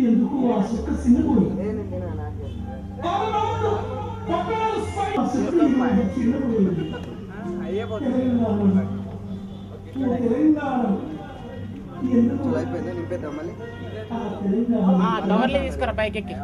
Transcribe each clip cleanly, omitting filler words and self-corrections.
ఎందుకు ఆ సుక్క సిన్నపోయి టవర్లు తీసుకురా పైకెక్కి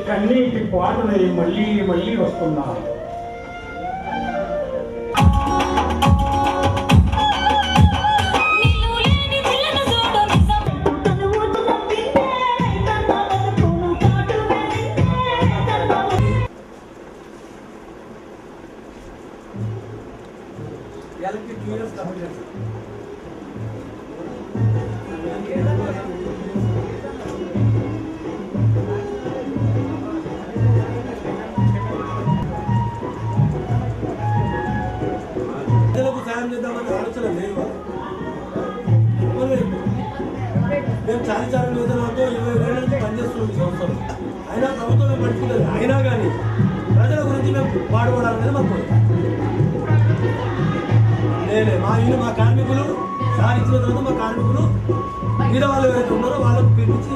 కన్నీటి పాటలు మళ్ళీ మళ్ళీ వస్తున్నా. మేము చారిచారం వేతనంతో 20 ఏళ్ళ నుంచి పనిచేస్తున్నాం ఈ సంవత్సరం. అయినా ప్రభుత్వం పడుతుంది. అయినా కానీ ప్రజల గురించి మేము పాడుపడాలనేది మాకు మా కార్మికులు సాధించిన తర్వాత మా కార్మికులు మీద వాళ్ళు ఎవరైతే ఉన్నారో వాళ్ళకు పిలిపించి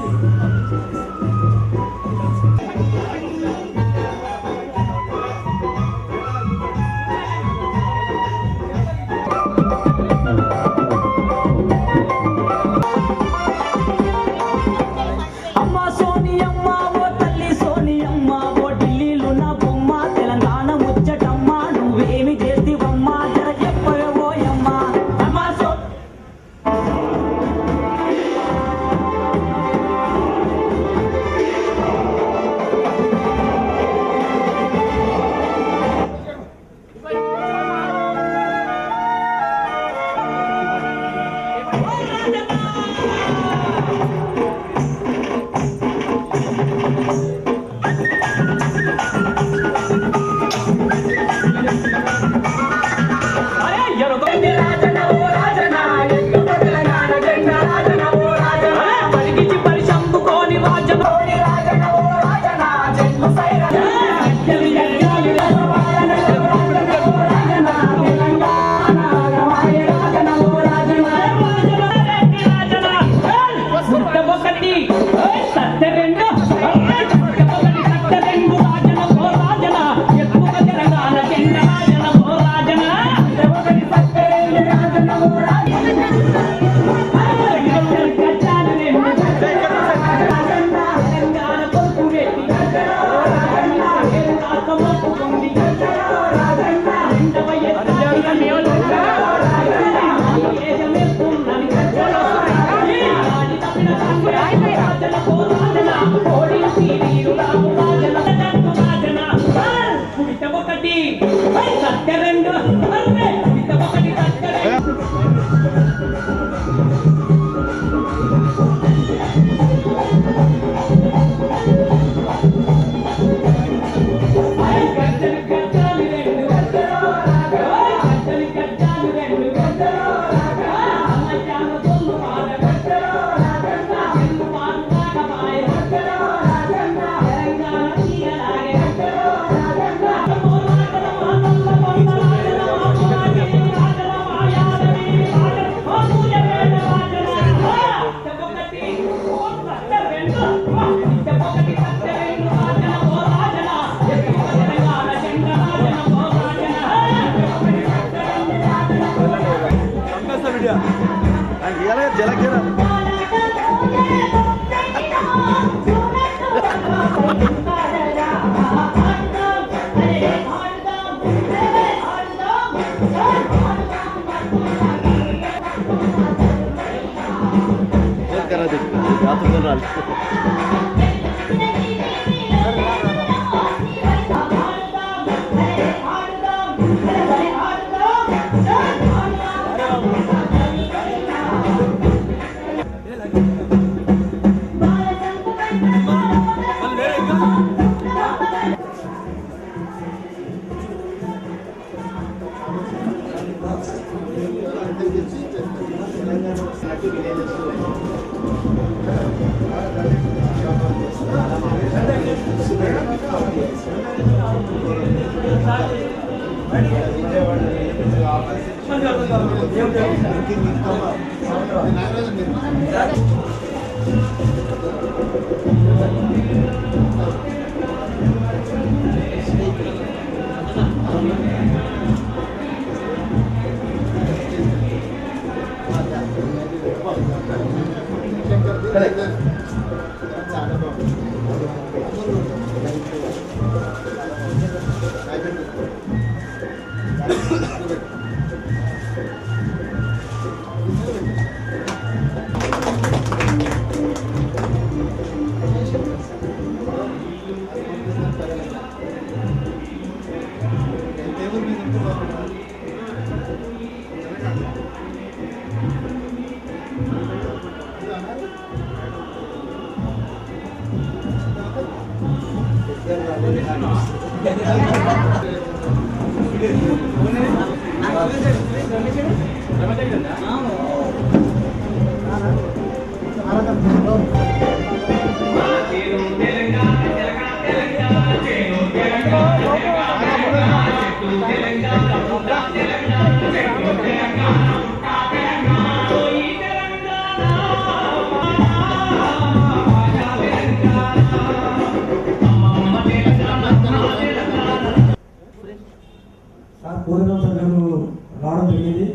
రావడం జరిగింది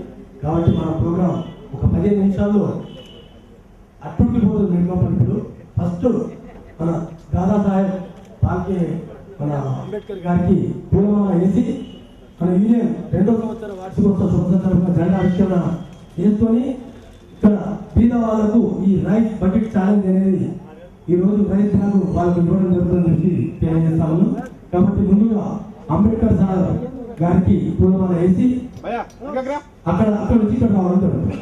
కాబట్టి మన ప్రోగ్రాం ఒక 15 నిమిషాల్లో అట్టుకుపోతుంది మెడికల్. ఫస్ట్ మన దాదాసాహెబ్ ఫాల్కే మన అంబేద్కర్ గారికి పూలమాల వేసి మన యూనియన్ 2వ సంవత్సర వార్షికోత్సవ శుభ సందర్భంగా జెండా ఆవిష్కరణ చేసుకొని ఇక్కడ బీద వాళ్ళకు ఈ రైస్ బకెట్ ఛాలెంజ్ అనేది ఈ రోజు రైతులకు వాళ్ళకు ఇవ్వడం జరుగుతుందని చెప్పి తెలియజేస్తాము. కాబట్టి ముందుగా అంబేద్కర్ సార్ గారికి పూలమాల వేసి అక్కడ నుంచి ఇక్కడ రావడం జరుగుతుంది.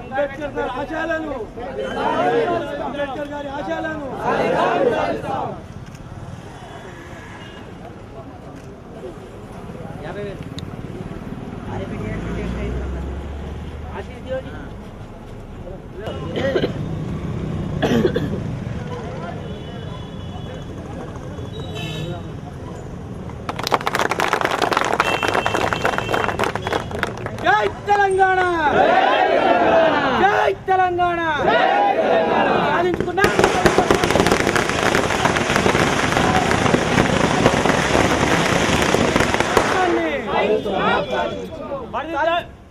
అంబేద్కర్ గారి ఆశయాలను అంబేద్కర్ గారి ఆశయాలను జై తెలంగాణ జై తెలంగాణ సాధించుకున్నా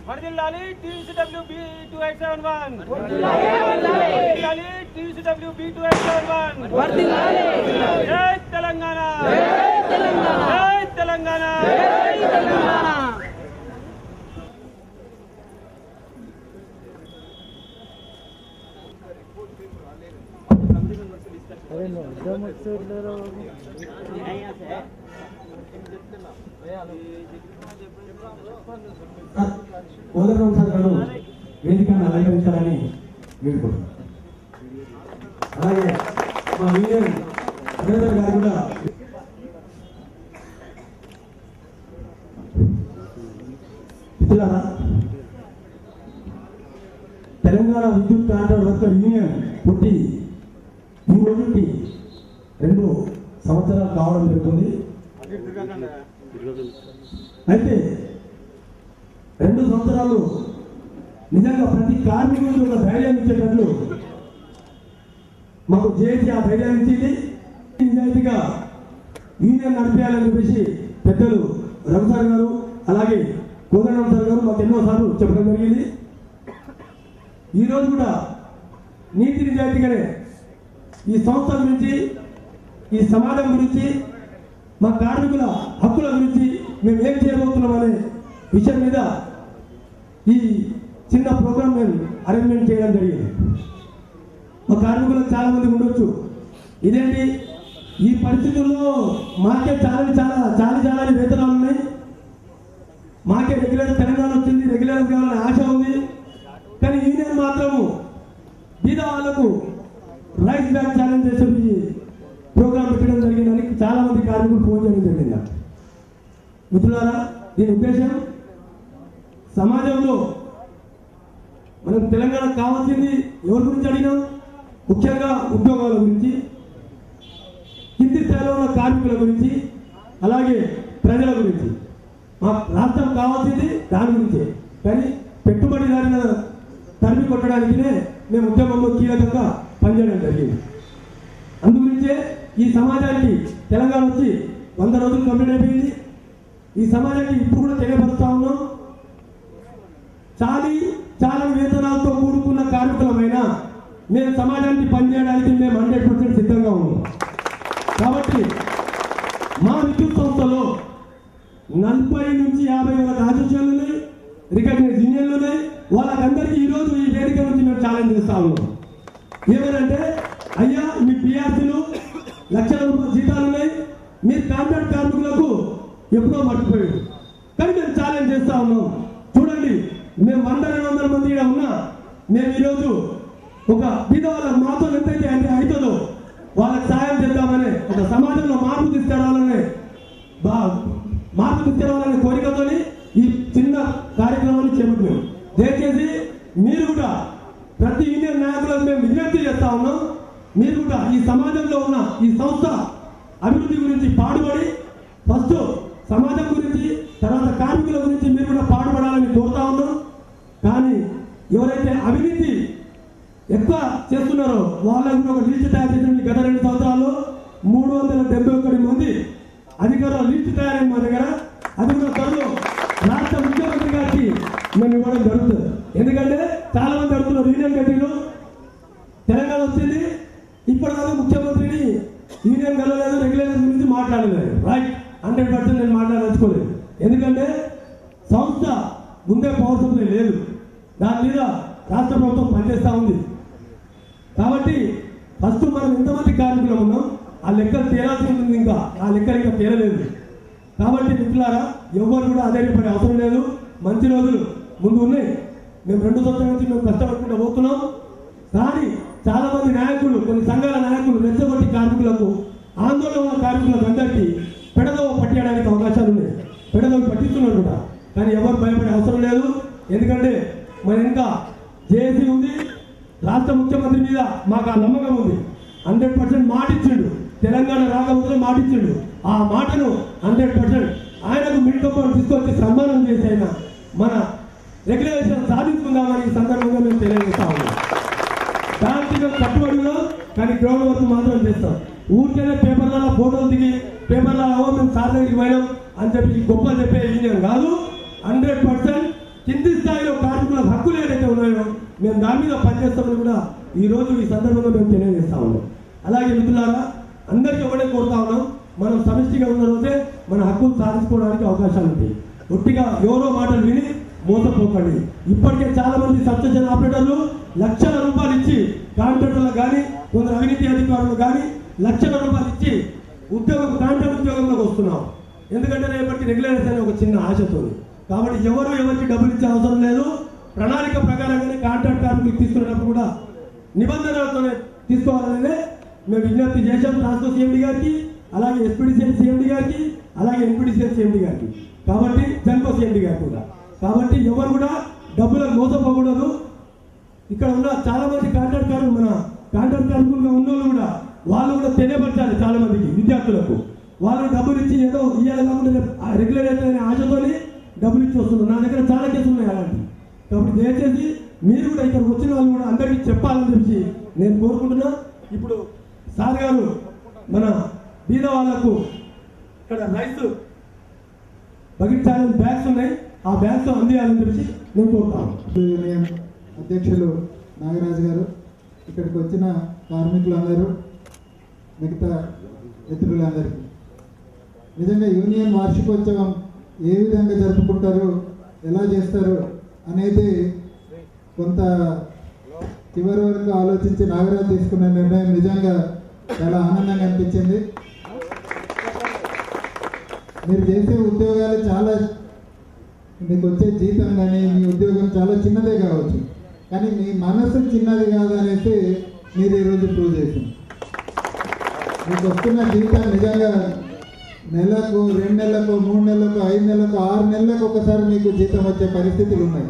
వర్ధిల్లాలి TCWB 2871 వర్ధిల్లాలి TCWB 2871 వర్ధిల్లాలి జై తెలంగాణ జై తెలంగాణ జై తెలంగాణ జై తెలంగాణ కోదండరాం సార్ గారు వేదికను అలంకరించాలని వేడుకుంటున్నాను. అలాగే మా యూనియన్ సురేందర్ గారు కూడా మిత్రులారా, తెలంగాణ విద్యుత్ కాంట్రాక్ట్ వర్కర్ యూనియన్ పుట్టి ఈ రోజుకి 2 సంవత్సరాలు కావడం జరుగుతుంది. అయితే 2 సంవత్సరాలు నిజంగా ప్రతి కార్మికుడికి ఒక ధైర్యాన్ని ఇచ్చేటట్లు మాకు జేఏసీ ఆ ధైర్యాన్ని ఇచ్చింది. నిజాయితీగా యూనియన్ నడిపేయాలని చెప్పేసి పెద్దలు రఘుసార్ గారు అలాగే కోదండరాం సార్ గారు మాకు ఎన్నోసార్లు చెప్పడం జరిగింది. ఈరోజు కూడా నీతి నిజాయితీగానే ఈ సంస్థ గురించి ఈ సమాజం గురించి మా కార్మికుల హక్కుల గురించి మేము ఏం చేయబోతున్నామనే విషయం మీద ఈ చిన్న ప్రోగ్రాం మేము అరేంజ్మెంట్ చేయడం జరిగింది. మా కార్మికులకు చాలా మంది ఉండొచ్చు, ఇదేంటి ఈ పరిస్థితుల్లో మాకే చాలా వేతనాలు ఉన్నాయి, మాకే రెగ్యులర్ తెలంగాణ వచ్చింది, రెగ్యులర్ కావాలని ఆశ ఉంది, కానీ యూనియన్ మాత్రము బీద వాళ్ళకు రైస్ బ్యాక్ ఛాలెంజ్ చేసి ప్రోగ్రాం పెట్టడం జరిగిందని చాలా మంది కార్మికులు ఫోన్ చేయడం జరిగింది. మిత్రులారా, దీని ఉద్దేశం సమాజంలో మనం తెలంగాణకు కావాల్సింది ఎవరి గురించి అడిగినాం? ముఖ్యంగా ఉద్యోగాల గురించి, కింది స్థాయిలో ఉన్న కార్మికుల గురించి, అలాగే ప్రజల గురించి. మా రాష్ట్రం కావాల్సింది దాని గురించే. కానీ పెట్టుబడిదారుల తరిమి కొట్టడానికినే మేము ఉద్యమంలో కీలకంగా పనిచేయడం జరిగింది. అందుగురించే ఈ సమాజానికి తెలంగాణ వచ్చి 100 రోజులు కంప్లీట్ అయిపోయింది. ఈ సమాజానికి ఇప్పుడు కూడా తెలియపరుస్తా ఉన్నాం, చాలా వేతనాలతో కూడుకున్న కార్మికులమైనా మేము సమాజానికి పనిచేయడానికి మేము 100% సిద్ధంగా ఉన్నాం. కాబట్టి మా విద్యుత్ సంస్థలో 40 నుంచి 50 వరకు అసోసియేషన్లు ఉన్నాయి, రికగ్నైజ్ యూనియన్లు ఉన్నాయి. వాళ్ళకందరికీ ఈరోజు ఈ వేదిక నుంచి మేము ఛాలెంజ్ చేస్తా ఉన్నాం. ఏమనంటే, అయ్యా మీ పిఆర్సీలు లక్షల రూపాయల జీతాలు ఉన్నాయి, మీరు కాంట్రాక్ట్ కార్మికులకు ఎప్పుడో మర్చిపోయారు. కానీ మేము ఛాలెంజ్ చేస్తా ఉన్నాం. చూడండి, మేము 100-200 మంది ఇక్కడ ఉన్నా మేము ఈరోజు ఒక బీద వాళ్ళకి మాతో ఎంతైతే అవుతుందో వాళ్ళకి సాయం చేద్దామనే ఒక సమాజంలో మార్పు తీసుకురావాలనే కోరికతో ఈ చిన్న కార్యక్రమాన్ని చేపట్టాం. దయచేసి మీరు కూడా ప్రతి యూనియన్ నాయకులకు మేము విజ్ఞప్తి చేస్తా ఉన్నాం, మీరు కూడా ఈ సమాజంలో ఉన్న ఈ సంస్థ అభివృద్ధి గురించి పాటుపడి ఫస్ట్ సమాజం గురించి తర్వాత కార్మికుల గురించి మీరు కూడా పాటుపడాలని కోరుతా ఉన్నాం. కానీ ఎవరైతే అవినీతి ఎక్కువ చేస్తున్నారో వాళ్ళకు ఒక లిస్ట్ తయారు చేసిన గత 2 సంవత్సరాల్లో 371 మంది అధికారుల లిస్ట్ తయారైంది మా దగ్గర. అది కూడా త్వరలో రాష్ట్ర ముఖ్యమంత్రి గారికి మేము ఇవ్వడం జరుగుతుంది. ఎందుకంటే చాలా మంది అడుగుతున్నారు, యూనియన్ కట్టిలు తెలంగాణ వచ్చింది ఇప్పటిదాకా ముఖ్యమంత్రిని యూనియన్ కలవలేదు, రెగ్యులేషన్ గురించి మాట్లాడలేదు. రైట్, 100% నేను మాట్లాడదలుచుకోలేదు. ఎందుకంటే సంస్థ ముందే పవర్ సప్లై లేదు, దాని మీద రాష్ట్ర ప్రభుత్వం పనిచేస్తూ ఉంది. కాబట్టి ఫస్ట్ మనం ఎంతమంది కార్మికులు ఉన్నాం ఆ లెక్కలు తేలాల్సి ఉంటుంది, ఇంకా ఆ లెక్కలు ఇంకా తేలలేదు. కాబట్టి మిత్రులారా, ఎవరు కూడా అధైర్యపడే అవసరం లేదు. మంచి రోజులు ముందు ఉన్నాయి. మేము 2 సంవత్సరాల నుంచి మేము కష్టపడుకుంటూ పోతున్నాం. కానీ చాలా మంది నాయకులు, కొన్ని సంఘాల నాయకులు రెచ్చగొట్టి కార్మికులకు, ఆందోళన కార్మికులకు అందరికీ పెడదవ పట్టేయడానికి అవకాశాలు ఉన్నాయి. పెడదవ పట్టిస్తున్నారు కూడా. కానీ ఎవరు భయపడే అవసరం లేదు. ఎందుకంటే మన ఇంకా జేఏసీ ఉంది, రాష్ట్ర ముఖ్యమంత్రి మీద మాకు ఆ నమ్మకం ఉంది. 100% మాట ఇచ్చిండు, తెలంగాణ రాకముందు మాట ఇచ్చిండు. ఆ మాటను 100% ఆయనకు మిడ్ కప్పని తీసుకొచ్చి సన్మానం చేసి ఆయన మన రెగ్యులేషన్ సాధించుకుందామని ఈ సందర్భంగా మేము తెలియజేస్తా ఉన్నాం. దానికి మేము కట్టుబడి ఉన్నాం, కానీ గ్రౌండ్ వర్క్ మాత్రం చేస్తాం. ఊరికేనే పేపర్లలో ఫోటోలు దిగి పేపర్లలో మేము సార్ దగ్గరికి పోయినాం అని చెప్పి గొప్ప చెప్పే యూనియన్ కాదు. 100% కింది స్థాయిలో కార్మికుల హక్కులు ఏదైతే ఉన్నాయో మేము దాని మీద పనిచేస్తామని కూడా ఈరోజు ఈ సందర్భంగా మేము తెలియజేస్తా ఉన్నాం. అలాగే మిత్రులారా, అందరికీ ఒకటే కోరుతా ఉన్నాం, మనం సమిష్టిగా ఉన్న రోజే మన హక్కులు సాధించుకోవడానికి అవకాశాలు ఉంటాయి. ఒట్టిగా ఎవరో మాటలు విని మోసపోకండి. ఇప్పటికే చాలా మంది సబ్స్టేషన్ ఆపరేటర్లు లక్షల రూపాయలు ఇచ్చి కాంట్రాక్టర్లకు కానీ కొందరు అవినీతి అధికారులు కానీ లక్షల రూపాయలు ఇచ్చి కాంట్రాక్ట్ ఉద్యోగంలోకి వస్తున్నాం. ఎందుకంటే రేపటి రెగ్యులేషన్ అనే ఒక చిన్న ఆశతో. కాబట్టి ఎవరికి డబ్బులు ఇచ్చే అవసరం లేదు. ప్రణాళిక ప్రకారంగానే కాంట్రాక్ట్ కార్మికులు తీసుకునేటప్పుడు కూడా నిబంధనలతోనే తీసుకోవాలనే మేము విజ్ఞప్తి చేశాం ట్రాన్స్కో సిఎండి గారికి, అలాగే ఎస్పీడీసీఎల్ సిఎండి గారికి, అలాగే ఎన్పీడీసీఎల్ సిఎండి గారికి, కాబట్టి జన్కో సిఎండి గారికి కూడా. కాబట్టి ఎవరు కూడా డబ్బులకు మోసపోకూడదు. ఇక్కడ ఉన్న చాలా మంది కాంట్రాక్ట్ కార్మికులుగా ఉన్నోళ్ళు కూడా వాళ్ళు కూడా తెలియపరచాలి. చాలా మందికి విద్యార్థులకు వాళ్ళు డబ్బులు ఇచ్చి ఏదో ఇయ్యాలి కాకుండా రెగ్యులర్ అయితే ఆశతోని డబ్బులు ఇచ్చి వస్తున్నారు. నా దగ్గర చాలా కేసులు ఉన్నాయి అలాంటి. కాబట్టి దయచేసి మీరు కూడా ఇక్కడికి వచ్చిన వాళ్ళు కూడా అందరికీ చెప్పాలని చెప్పి నేను కోరుకుంటున్నా. ఇప్పుడు సార్ గారు మన బీద వాళ్లకు ఇక్కడ రైస్ బకెట్ ఛాలెంజ్ బ్యాగ్స్ ఉన్నాయి, ఆ బ్యాగ్స్ అందియాలని చెప్పి నేను కోరుతాను. యూనియన్ అధ్యక్షులు నాగరాజు గారు, ఇక్కడికి వచ్చిన కార్మికులందరూ, మిగతా మిత్రులందరికీ నిజంగా యూనియన్ వార్షికోత్సవం ఏ విధంగా జరుపుకుంటారు, ఎలా చేస్తారు అనేది కొంత చివరి వరకు ఆలోచించి నాగరాజు తీసుకున్న నిర్ణయం నిజంగా చాలా ఆనందంగా అనిపించింది. మీరు చేసే ఉద్యోగాలు చాలా, మీకు వచ్చే జీతం కానీ మీ ఉద్యోగం చాలా చిన్నదే కావచ్చు, కానీ మీ మనసు చిన్నది కాదనేసి మీరు ఈరోజు ప్రూవ్ చేసింది. మీకు వస్తున్న జీతం నిజంగా నెలకు, 2 నెలలకు, 3 నెలలకు, 5 నెలలకు, 6 నెలలకు ఒకసారి మీకు జీతం వచ్చే పరిస్థితులు ఉన్నాయి.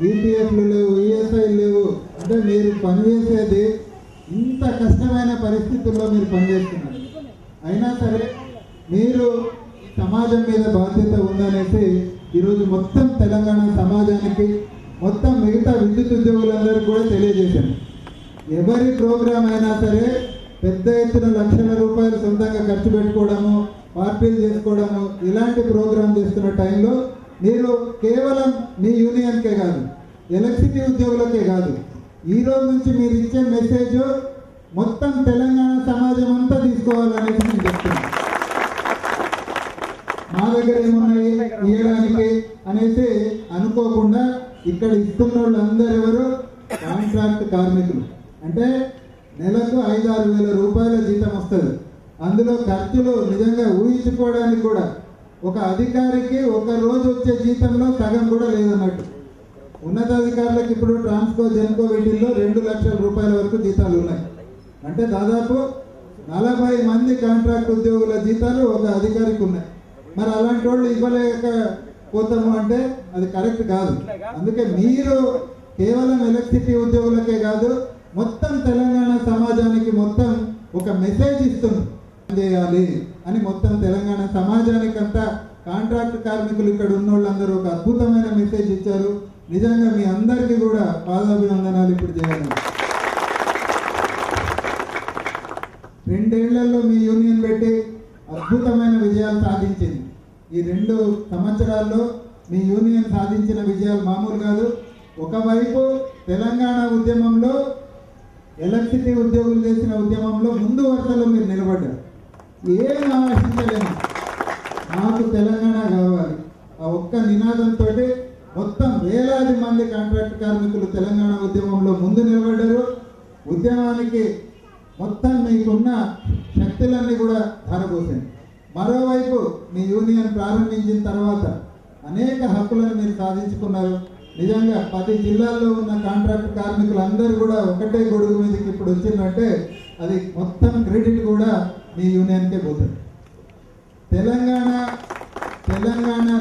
ఈపీఎఫ్లు లేవు, ఈఎస్ఐలు లేవు. అంటే మీరు పనిచేసేది ఇంత కష్టమైన పరిస్థితుల్లో మీరు పనిచేస్తున్నారు. అయినా సరే మీరు సమాజం మీద బాధ్యత ఉందనేసి ఈరోజు మొత్తం తెలంగాణ సమాజానికి, మొత్తం మిగతా విద్యుత్ ఉద్యోగులందరికీ కూడా తెలియజేశాను. ఎవరి ప్రోగ్రాం అయినా సరే పెద్ద ఎత్తున లక్షల రూపాయలు సొంతంగా ఖర్చు పెట్టుకోవడము, పార్టీలు చేసుకోవడము, ఇలాంటి ప్రోగ్రాం చేస్తున్న టైంలో మీరు కేవలం మీ యూనియన్కే కాదు, ఎలక్ట్రిసిటీ ఉద్యోగులకే కాదు, ఈ రోజు నుంచి మీరు ఇచ్చే మెసేజ్ మొత్తం తెలంగాణ సమాజం అంతా తీసుకోవాలనేసి నేను చెప్తున్నాను. మా దగ్గర ఏమున్నాయి ఇవ్వడానికి అనేసి అనుకోకుండా ఇక్కడ ఇస్తున్న వాళ్ళందరూ ఎవరు కాంట్రాక్ట్ కార్మికులు. అంటే నెలకు 5-6 వేల రూపాయల జీతం వస్తుంది. అందులో ఖర్చులు నిజంగా ఊహించుకోవడానికి కూడా ఒక అధికారికి ఒక రోజు వచ్చే జీతంలో సగం కూడా లేదన్నట్టు. ఉన్నతాధికారులకు ఇప్పుడు ట్రాన్స్కో, జెన్కో వీటిల్లో 2 లక్షల రూపాయల వరకు జీతాలు ఉన్నాయి. అంటే దాదాపు 40 మంది కాంట్రాక్ట్ ఉద్యోగుల జీతాలు ఒక అధికారికి ఉన్నాయి. మరి అలాంటి వాళ్ళు ఇవ్వలేకపోతాము అంటే అది కరెక్ట్ కాదు. అందుకే మీరు కేవలం ఎలక్ట్రిసిటీ ఉద్యోగులకే కాదు, మొత్తం తెలంగాణ సమాజానికి మొత్తం ఒక మెసేజ్ ఇస్తుంది చేయాలి అని. మొత్తం తెలంగాణ సమాజానికి అంతా కాంట్రాక్ట్ కార్మికులు ఇక్కడ ఉన్న వాళ్ళందరూ ఒక అద్భుతమైన మెసేజ్ ఇచ్చారు. నిజంగా మీ అందరికీ కూడా పాదాభివందనాలు ఇప్పుడు చేయాలి. 2 ఏళ్లలో మీ యూనియన్ పెట్టి అద్భుతమైన విజయాలు సాధించింది. ఈ 2 సంవత్సరాల్లో మీ యూనియన్ సాధించిన విజయాలు మామూలు కాదు. ఒకవైపు తెలంగాణ ఉద్యమంలో, ఎలక్ట్రిసిటీ ఉద్యోగులు చేసిన ఉద్యమంలో ముందు వరుసలో మీరు నిలబడ్డారు. ఏం ఆశించలేము, నాకు తెలంగాణ కావాలి, ఆ ఒక్క నినాదంతో మొత్తం వేలాది మంది కాంట్రాక్ట్ కార్మికులు తెలంగాణ ఉద్యమంలో ముందు నిలబడ్డారు. ఉద్యమానికి మొత్తం మీకున్న శక్తులన్నీ కూడా ధారపోసాయి. మరోవైపు మీ యూనియన్ ప్రారంభించిన తర్వాత అనేక హక్కులను మీరు సాధించుకున్నారు. నిజంగా 10 జిల్లాల్లో ఉన్న కాంట్రాక్ట్ కార్మికులు అందరూ కూడా ఒకటే గొడుగు మీదకి ఇప్పుడు వచ్చిందంటే అది మొత్తం క్రెడిట్ కూడా మీ యూనియన్కే పోతుంది. తెలంగాణ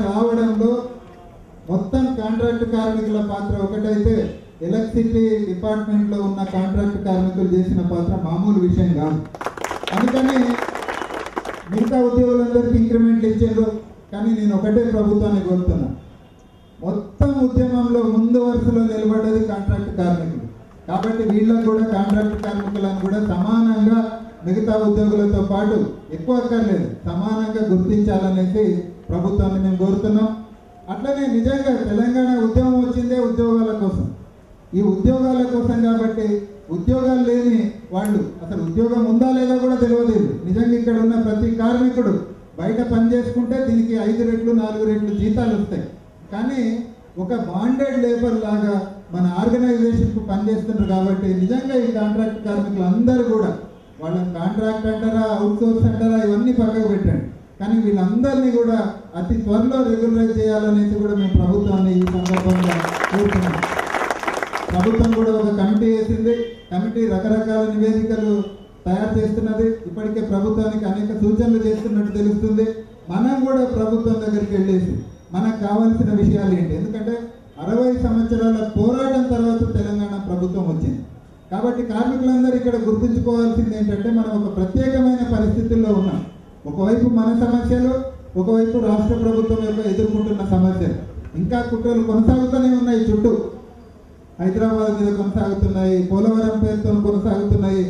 రావడంలో మొత్తం కాంట్రాక్ట్ కార్మికుల పాత్ర ఒకటైతే ఎలక్ట్రిసిటీ డిపార్ట్మెంట్లో ఉన్న కాంట్రాక్ట్ కార్మికులు చేసిన పాత్ర మామూలు విషయం కాదు. అందుకని మిగతా ఉద్యోగులందరికీ ఇంక్రిమెంట్లు ఇచ్చారు. కానీ నేను ఒకటే ప్రభుత్వాన్ని కోరుతున్నా, మొత్తం ఉద్యమంలో ముందు వరుసలో నిలబడ్డది కాంట్రాక్ట్ కార్మికులు. కాబట్టి వీళ్ళకు కూడా కాంట్రాక్ట్ కార్మికులను కూడా సమానంగా మిగతా ఉద్యోగులతో పాటు ఎక్కువ అక్కర్లేదు సమానంగా గుర్తించాలనేసి ప్రభుత్వాన్ని మేము కోరుతున్నాం. అట్లనే నిజంగా తెలంగాణ ఉద్యమం వచ్చిందే ఉద్యోగాల కోసం. ఈ ఉద్యోగాల కోసం కాబట్టి ఉద్యోగాలు లేని వాళ్ళు అసలు ఉద్యోగం ఉందా లేదా కూడా తెలియదు. నిజంగా ఇక్కడ ఉన్న ప్రతి కార్మికుడు బయట పని చేసుకుంటే దీనికి 5 రెట్లు 4 రెట్లు జీతాలు వస్తాయి. కానీ ఒక బాండెడ్ లేబర్ లాగా మన ఆర్గనైజేషన్కు పనిచేస్తున్నారు. కాబట్టి నిజంగా ఈ కాంట్రాక్ట్ కార్మికులు అందరూ కూడా వాళ్ళని కాంట్రాక్ట్ అంటారా అవుట్సోర్స్ అంటారా ఇవన్నీ పక్కకు పెట్టండి. కానీ వీళ్ళందరినీ కూడా అతి త్వరలో రెగ్యులరైజ్ చేయాలనేసి కూడా మేము ప్రభుత్వాన్ని ఈ సందర్భంగా కోరుతున్నాం. ప్రభుత్వం కూడా ఒక కమిటీ వేసింది. కమిటీ రకరకాల నివేదికలు తయారు చేస్తున్నది. ఇప్పటికే ప్రభుత్వానికి అనేక సూచనలు చేస్తున్నట్టు తెలుస్తుంది. మనం కూడా ప్రభుత్వం దగ్గరికి వెళ్ళేసి మనకు కావాల్సిన విషయాలు ఏంటి, ఎందుకంటే 60 సంవత్సరాల పోరాటం తర్వాత తెలంగాణ ప్రభుత్వం వచ్చింది. కాబట్టి కార్మికులందరూ ఇక్కడ గుర్తుంచుకోవాల్సింది ఏంటంటే మనం ఒక ప్రత్యేకమైన పరిస్థితుల్లో ఉన్నాం. ఒకవైపు మన సమస్యలు, ఒకవైపు రాష్ట్ర ప్రభుత్వం యొక్క ఎదుర్కొంటున్న సమస్యలు. ఇంకా కుట్రలు కొనసాగుతూనే ఉన్నాయి. చుట్టూ హైదరాబాద్ మీద కొనసాగుతున్నాయి, పోలవరం పేరుతో కొనసాగుతున్నాయి,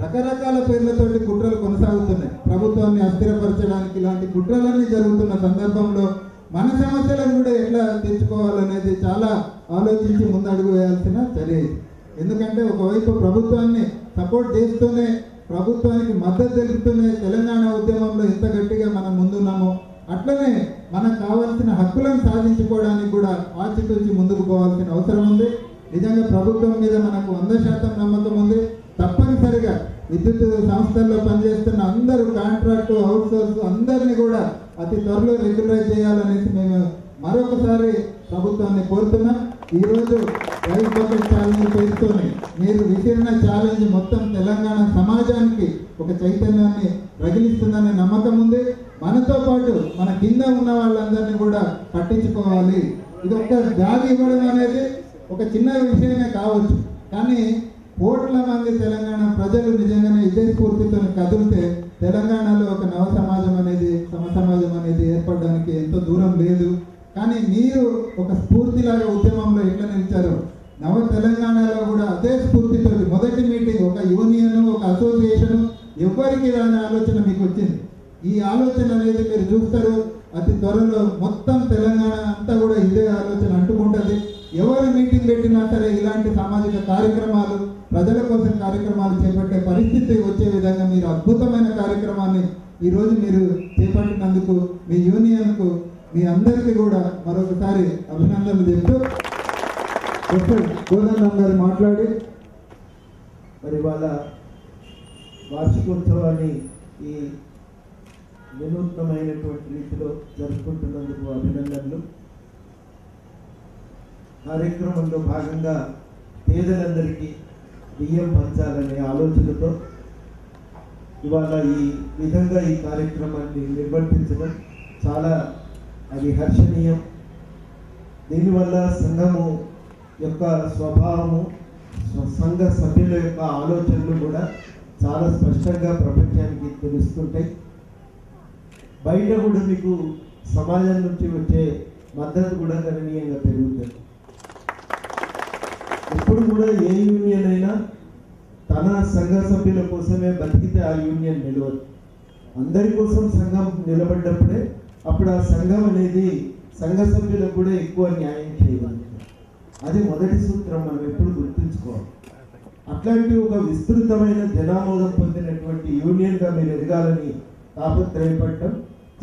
రకరకాల పేర్లతోటి కుట్రలు కొనసాగుతున్నాయి. ప్రభుత్వాన్ని అస్థిరపరచడానికి ఇలాంటి కుట్రలన్నీ జరుగుతున్న సందర్భంలో మన సమస్యలను కూడా ఎట్లా తెచ్చుకోవాలనేది చాలా ఆలోచించి ముందడుగు వేయాల్సిన చర్య. ఎందుకంటే ఒకవైపు ప్రభుత్వాన్ని సపోర్ట్ చేస్తూనే ప్రభుత్వానికి మద్దతు తెలుపుతూనే తెలంగాణ ఉద్యమంలో ఎంత గట్టిగా మనం ముందున్నామో అట్లనే మనకు కావాల్సిన హక్కులను సాధించుకోవడానికి కూడా ఆచితూచి ముందుకు పోవాల్సిన అవసరం ఉంది. నిజంగా ప్రభుత్వం మీద మనకు 100% నమ్మకం ఉంది. తప్పనిసరిగా విద్యుత్ సంస్థల్లో పనిచేస్తున్న అందరూ కాంట్రాక్టు అవుట్సోర్స్ అందరినీ కూడా అతి త్వరలో రెగ్యులరైజ్ చేయాలనేసి మేము మరొకసారి ప్రభుత్వాన్ని కోరుతున్నాం. ఈరోజు రైతు బకెట్ ఛాలెంజ్ పేరుతోనే మీరు విసిరిన ఛాలెంజ్ మొత్తం తెలంగాణ సమాజానికి ఒక చైతన్యాన్ని రగిలిస్తుందనే నమ్మకం ఉంది. మనతో పాటు మన కింద ఉన్న వాళ్ళందరినీ కూడా పట్టించుకోవాలి. ఇది ఒక్క జాగి ఇవ్వడం అనేది ఒక చిన్న విషయమే కావచ్చు, కానీ కోట్ల మంది తెలంగాణ ప్రజలు నిజంగానే ఇదే స్ఫూర్తితో కదిలితే తెలంగాణలో ఒక నవ సమాజం అనేది సమసమాజం అనేది ఏర్పడడానికి ఎంతో దూరం లేదు. కానీ మీరు ఒక స్ఫూర్తిలాగా ఉద్యమంలో ఎట్లా నిలిచారో నవ తెలంగాణలో కూడా అదే స్ఫూర్తితో మొదటి మీటింగ్ ఒక యూనియన్ ఒక అసోసియేషన్ ఎవరికి రాని ఆలోచన మీకు వచ్చింది. ఈ ఆలోచన అనేది మీరు చూస్తారు అతి త్వరలో మొత్తం తెలంగాణ అంతా కూడా ఇదే ఆలోచన అంటుకుంటుంది. ఎవరు మీటింగ్ పెట్టినా సరే ఇలాంటి సామాజిక కార్యక్రమాలు ప్రజల కోసం కార్యక్రమాలు చేపట్టే పరిస్థితి వచ్చే విధంగా మీరు అద్భుతమైన కార్యక్రమాన్ని ఈరోజు మీరు చేపట్టినందుకు మీ యూనియన్కు మీ అందరికీ కూడా మరొకసారి అభినందనలు చెప్తూ కోదండం గారు మాట్లాడి మరి వాళ్ళ వార్షికోత్సవాన్ని ఈ వినూత్నమైనటువంటి రీతిలో జరుపుకుంటున్నందుకు అభినందనలు. కార్యక్రమంలో భాగంగా పేదలందరికీ బియ్యం పంచాలనే ఆలోచనతో ఇవాళ ఈ విధంగా ఈ కార్యక్రమాన్ని నిర్వర్తించడం చాలా అది హర్షణీయం. దీనివల్ల సంఘము యొక్క స్వభావము సంఘ సభ్యుల యొక్క ఆలోచనలు కూడా చాలా స్పష్టంగా ప్రపంచానికి తెలుస్తుంటాయి. బయట కూడా మీకు సమాజం నుంచి వచ్చే మద్దతు కూడా గణనీయంగా పెరుగుతుంది. ఇప్పుడు కూడా ఏ యూనియన్ అయినా తన సంఘ సభ్యుల కోసమే బతికితే ఆ యూనియన్ నిలవదు. అందరి కోసం సంఘం నిలబడ్డప్పుడే అప్పుడు ఆ సంఘం అనేది సంఘ సభ్యులకు కూడా ఎక్కువ న్యాయం చేయగలుగుతుంది. అది మొదటి సూత్రం మనం ఎప్పుడు గుర్తుంచుకోవాలి. అట్లాంటి ఒక విస్తృతమైన జనామోదం పొందినటువంటి యూనియన్గా మీరు ఎదగాలని తాపత్రయపడటం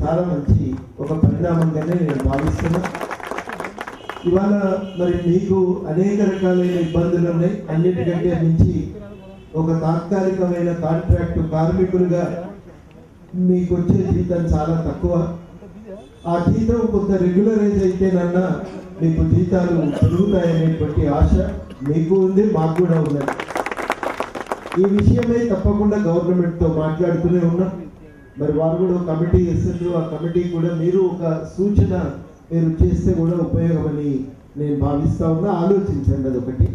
చాలా మంచి ఒక పరిణామంగానే నేను భావిస్తున్నాను. ఇవాళ మరి మీకు అనేక రకాలైన ఇబ్బందులు ఉన్నాయి. అన్నిటికంటే మించి ఒక తాత్కాలికమైన కాంట్రాక్టు కార్మికులుగా మీకు వచ్చే జీతం చాలా తక్కువ. ఆ జీతం కొంత రెగ్యులరైజ్ అయితేనన్నా మీకు జీతాలు పెరుగుతాయనేటువంటి ఆశ మీకు ఉంది, మాకు కూడా ఉన్నది. ఈ విషయమై తప్పకుండా గవర్నమెంట్తో మాట్లాడుతూనే ఉన్నాం. మరి వారు కూడా కమిటీ వేస్తారు. ఆ కమిటీ కూడా మీరు ఒక సూచన మీరు చేస్తే కూడా ఉపయోగమని నేను భావిస్తా ఉన్నా. ఆలోచించండి. అదొకటి.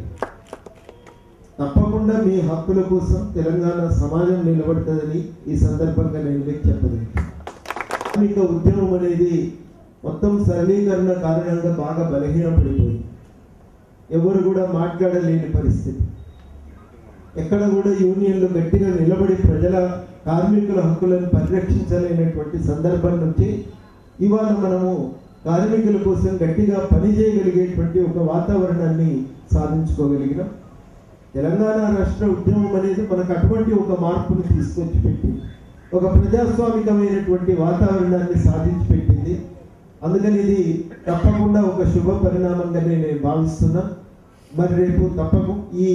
తప్పకుండా మీ హక్కుల కోసం తెలంగాణ సమాజం నిలబడుతుందని ఈ సందర్భంగా నేను మీకు చెప్పలేదు. కార్మిక ఉద్యమం అనేది మొత్తం సరళీకరణ కారణంగా బాగా బలహీనపడిపోయింది. ఎవరు కూడా మాట్లాడలేని పరిస్థితి. ఎక్కడ కూడా యూనియన్లు గట్టిగా నిలబడి ప్రజల కార్మికుల హక్కులను పరిరక్షించలేనటువంటి సందర్భం నుంచి ఇవాళ మనము కార్మికుల కోసం గట్టిగా పనిచేయగలిగేటువంటి ఒక వాతావరణాన్ని సాధించుకోగలిగినాం. తెలంగాణ రాష్ట్ర ఉద్యమం అనేది మనకు అటువంటి ఒక మార్పును తీసుకొచ్చి పెట్టింది, ఒక ప్రజాస్వామికమైనటువంటి వాతావరణాన్ని సాధించి పెట్టింది. అందుకని ఇది తప్పకుండా ఒక శుభ పరిణామంగా నేను భావిస్తున్నా. మరి రేపు తప్పకు ఈ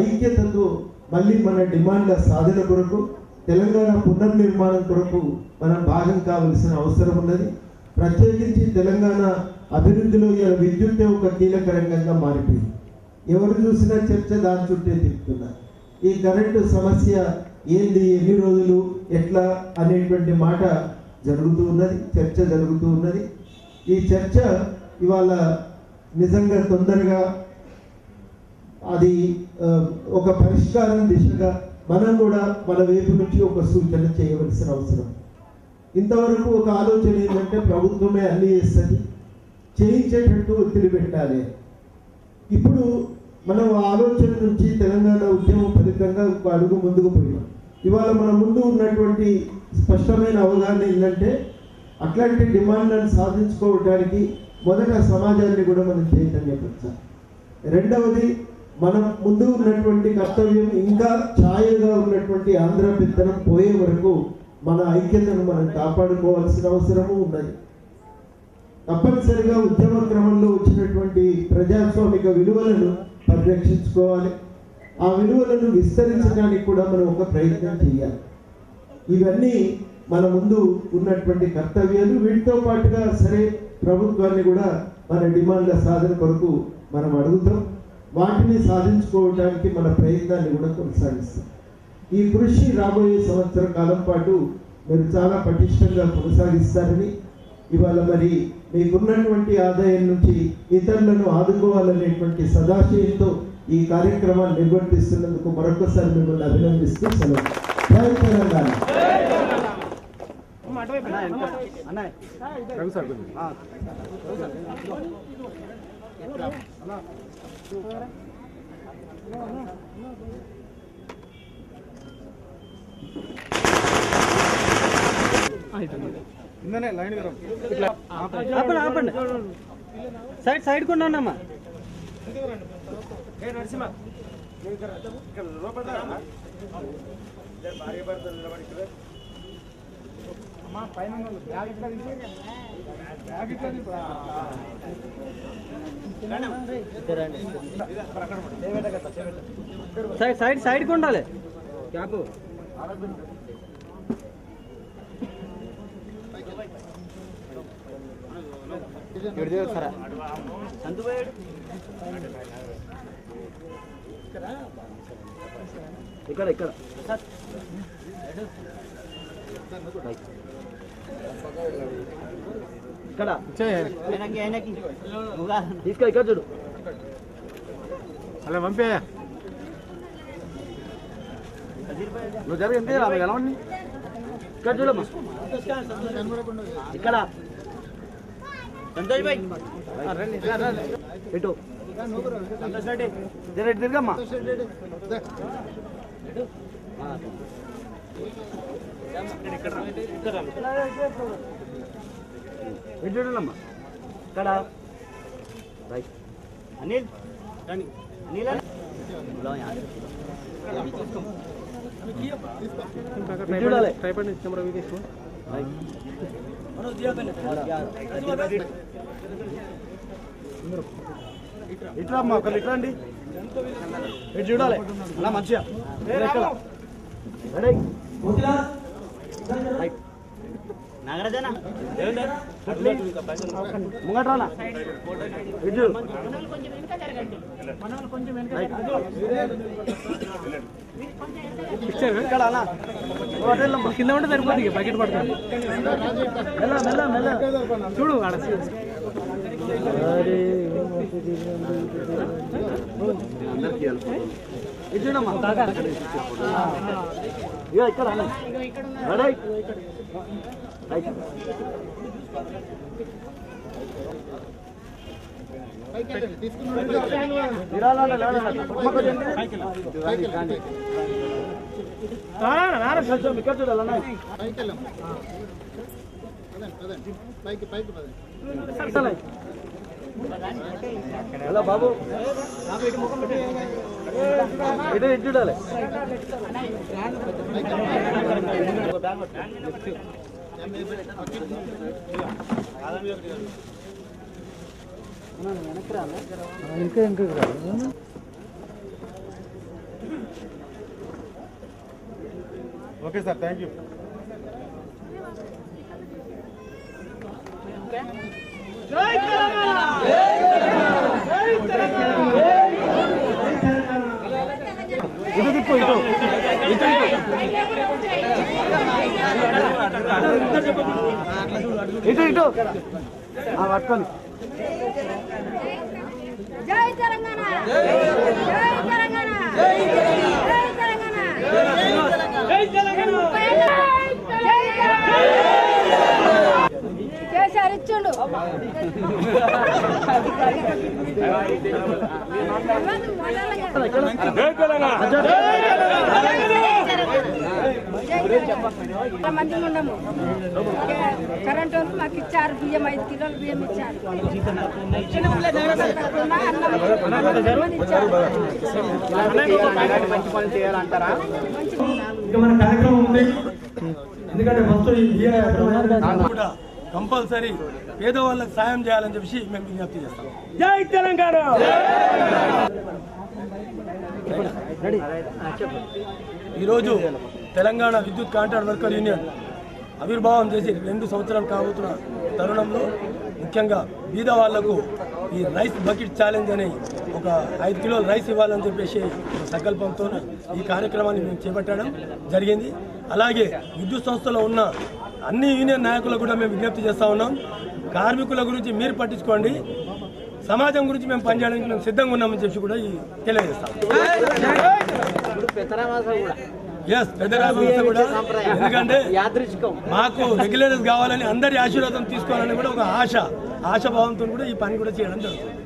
ఐక్యతతో మళ్ళీ మన డిమాండ్ల సాధన కొరకు, తెలంగాణ పునర్నిర్మాణం కొరకు మనం భాగం కావలసిన అవసరం ఉన్నది. ప్రత్యేకించి తెలంగాణ అభివృద్ధిలో ఇలా విద్యుత్తే ఒక కీలక రంగంగా మారిపోయింది. ఎవరు చూసినా చర్చ దాని చుట్టే తిప్పుతున్నారు. ఈ కరెంటు సమస్య ఏంది, ఎన్ని రోజులు, ఎట్లా అనేటువంటి మాట జరుగుతూ ఉన్నది, చర్చ జరుగుతూ ఉన్నది. ఈ చర్చ ఇవాళ నిజంగా తొందరగా అది ఒక పరిష్కారం దిశగా మనం కూడా మన వైపు నుంచి ఒక సూచన చేయవలసిన అవసరం. ఇంతవరకు ఒక ఆలోచన ఏంటంటే ప్రభుత్వమే అన్ని చేస్తుంది, చేయించేటట్టు ఒత్తిడి పెట్టాలి. ఇప్పుడు మనం ఆలోచన నుంచి తెలంగాణ ఉద్యమం ఫలితంగా ఒక అడుగు ముందుకు పోయినాం. ఇవాళ మన ముందు ఉన్నటువంటి స్పష్టమైన అవగాహన ఏంటంటే అట్లాంటి డిమాండ్లను సాధించుకోవడానికి మొదట సమాజాన్ని కూడా మనం చైతన్యపరచాలి. రెండవది, మనం ముందు ఉన్నటువంటి కర్తవ్యం ఇంకా ఛాయగా ఉన్నటువంటి ఆంధ్ర పెత్తనం పోయే వరకు మన ఐక్యతను మనం కాపాడుకోవాల్సిన అవసరము ఉన్నది. తప్పనిసరిగా ఉద్యమ క్రమంలో వచ్చినటువంటి ప్రజాస్వామిక విలువలను పరిరక్షించుకోవాలి. ఆ విలువలను విస్తరించడానికి కూడా మనం ఒక ప్రయత్నం చేయాలి. ఇవన్నీ మన ముందు ఉన్నటువంటి కర్తవ్యాలు. వీటితో పాటుగా సరే ప్రభుత్వాన్ని కూడా మన డిమాండ్ల సాధన కొరకు మనం అడుగుతాం. వాటిని సాధించుకోవడానికి మన ప్రయత్నాన్ని కూడా కొనసాగిస్తాం. ఈ కృషి రాబోయే సంవత్సర కాలం పాటు మీరు చాలా పటిష్టంగా కొనసాగిస్తారని, ఇవాళ మరి మీకున్నటువంటి ఆదాయం నుంచి ఇతరులను ఆదుకోవాలనేటువంటి సదాశయంతో ఈ కార్యక్రమాన్ని నిర్వర్తిస్తున్నందుకు మరొకసారి మిమ్మల్ని అభినందిస్తూ సెలవు. జై తెలంగాణ. ఆపండి సైడ్ కొన్నానమ్మా. సైడ్ కొండాలి క్యాప్. ఇక్కడ ఇక్కడ ఇక్కడ తీసుకో, ఇక్కడ చూడు. అలా పంపే నువ్వు జరిగింది ఎలా ఉంది. ఇక్కడ చూడమ్మా, ఇక్కడ సంతోష్ భాయ్ ఇటు తిరగమ్మా. ఇటు చూడమ్మా, ఇక్కడ అనిల్ అనిల్ చూడాలి. ఇట్లా అమ్మా, ఒకళ్ళు ఇట్లా అండి, ఇటు చూడాలి. అలా మంచిగా నాగరాజనా ముంగట్రానా ఇటు కింద ఉంటే సరిపోతుంది, బకెట్ పడుతుంది. మెల్ల మెల్ల మెల్ల చూడు ఆడ. ఇక్కడ రెడీ హలో బాబు ఇటు ఇటు చూడాలి ఇంకా ఓకే సార్, థ్యాంక్ యూ. ఇటు తిప్పు ఇటు ఇటు ఇటు ఇటు పట్టుకోండి. జై తెలంగాణ జై తెలంగాణ జై తెలంగాణ జై తెలంగాణ కేసీఆర్ ఇచ్చిండు. మంది ఉన్నాము. కరెంట్ వాళ్ళు మాకు ఇచ్చారు, బియ్యం 5 కిలోలు బియ్యం ఇచ్చారు. ఇంకా మన కార్యక్రమం ఉంది. ఎందుకంటే ఫస్ట్ కూడా కంపల్సరీ పేదవాళ్ళకి సాయం చేయాలని చెప్పి మేము విజ్ఞప్తి చేస్తాం. జై తెలంగాణ. ఈరోజు తెలంగాణ విద్యుత్ కాంట్రాక్ట్ వర్కర్ యూనియన్ ఆవిర్భావం చేసి 2 సంవత్సరాలు కాబోతున్న తరుణంలో ముఖ్యంగా బీద వాళ్లకు ఈ రైస్ బకెట్ ఛాలెంజ్ అని ఒక 5 కిలోల రైస్ ఇవ్వాలని చెప్పేసి సంకల్పంతో ఈ కార్యక్రమాన్ని మేము చేపట్టడం జరిగింది. అలాగే విద్యుత్ సంస్థలో ఉన్న అన్ని యూనియన్ నాయకులకు కూడా మేము విజ్ఞప్తి చేస్తూ ఉన్నాం. కార్మికుల గురించి మీరు పట్టించుకోండి, సమాజం గురించి మేము పనిచేయడానికి మేము సిద్ధంగా ఉన్నామని చెప్పి కూడా తెలియజేస్తాం. పెద్దరాజు కూడా ఎందుకంటే మాకు రెగ్యులేటర్స్ కావాలని అందరి ఆశీర్వాదం తీసుకోవాలని కూడా ఒక ఆశాభావంతో కూడా ఈ పని కూడా చేయడం జరుగుతుంది.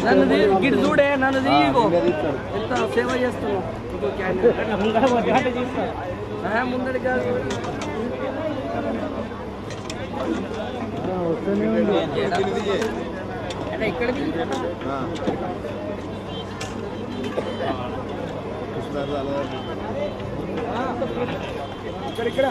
నన్ను గిడి చూడే, నన్ను ఎంత సేవ చేస్తున్నావు ముందడి కాదు. ఇక్కడ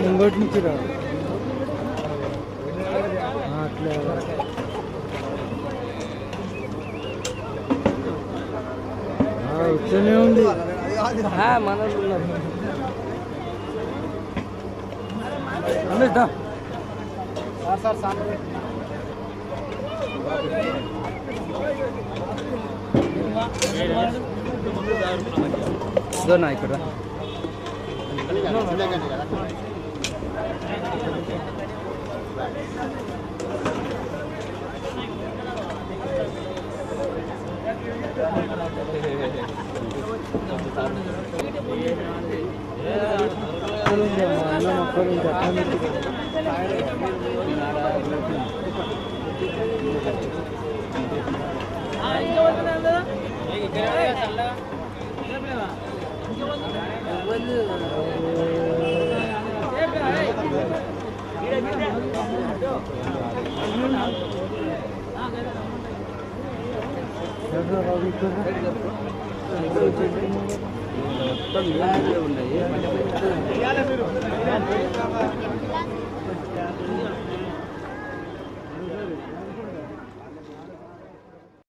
ముంగటి నుంచి రా అట్లా వచ్చనే ఉంది మనలు ఉన్నారు. ఇక్కడ ఉన్నాయి.